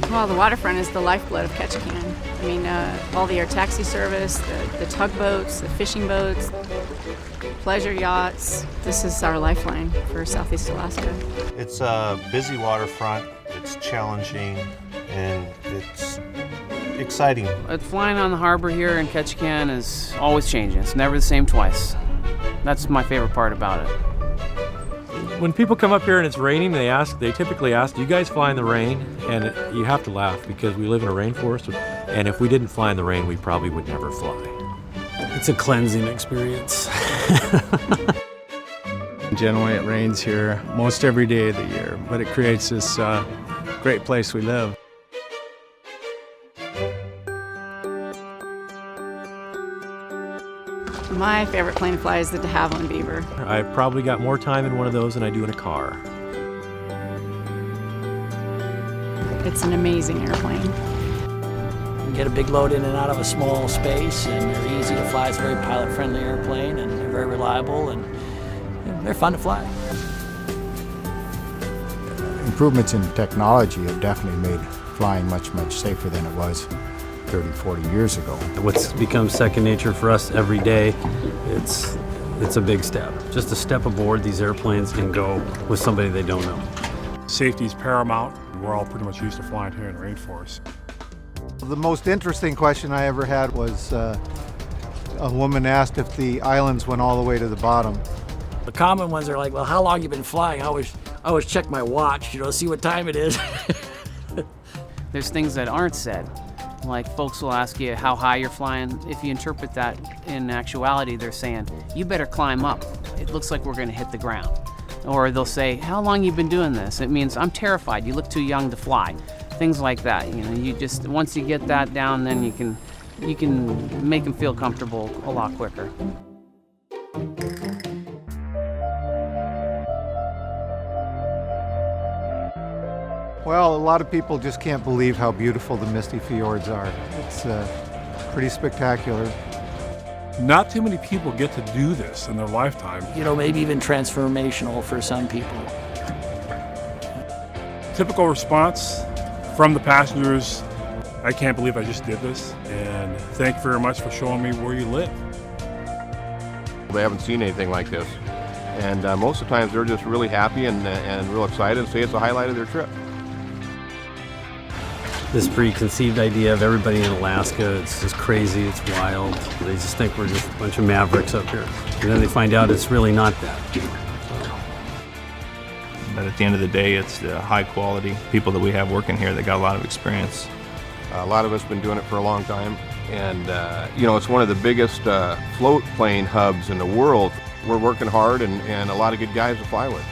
Well, the waterfront is the lifeblood of Ketchikan. I mean, all the air taxi service, the tugboats, the fishing boats, pleasure yachts. This is our lifeline for Southeast Alaska. It's a busy waterfront, it's challenging, and it's exciting. Flying on the harbor here in Ketchikan is always changing. It's never the same twice. That's my favorite part about it. When people come up here and it's raining, they typically ask, do you guys fly in the rain? And you have to laugh because we live in a rainforest, and if we didn't fly in the rain, we probably would never fly. It's a cleansing experience. Generally, it rains here most every day of the year, but it creates this great place we live. My favorite plane to fly is the de Havilland Beaver. I've probably got more time in one of those than I do in a car. It's an amazing airplane. You can get a big load in and out of a small space, and they're easy to fly. It's a very pilot-friendly airplane, and they're very reliable, and they're fun to fly. Improvements in technology have definitely made flying much, much safer than it was 30, 40 years ago. What's become second nature for us every day, it's a big step. Just a step aboard these airplanes and go with somebody they don't know. Safety is paramount. We're all pretty much used to flying here in the rainforest. The most interesting question I ever had was a woman asked if the islands went all the way to the bottom. The common ones are like, well, how long you been flying? I always check my watch, see what time it is. There's things that aren't said. Like folks will ask you how high you're flying. If you interpret that in actuality, they're saying, you better climb up. It looks like we're gonna hit the ground. Or they'll say, how long you been doing this? It means I'm terrified, you look too young to fly. Things like that, you just, once you get that down, then you can make them feel comfortable a lot quicker. Well, a lot of people just can't believe how beautiful the misty fjords are. It's pretty spectacular. Not too many people get to do this in their lifetime. Maybe even transformational for some people. Typical response from the passengers, I can't believe I just did this, and thank you very much for showing me where you live. They haven't seen anything like this, and most of the times they're just really happy and real excited and say it's the highlight of their trip. This preconceived idea of everybody in Alaska, it's just crazy, it's wild. They just think we're just a bunch of mavericks up here. And then they find out it's really not that. But at the end of the day, it's the high quality people that we have working here that got a lot of experience. A lot of us have been doing it for a long time, and it's one of the biggest float plane hubs in the world. We're working hard and a lot of good guys to fly with.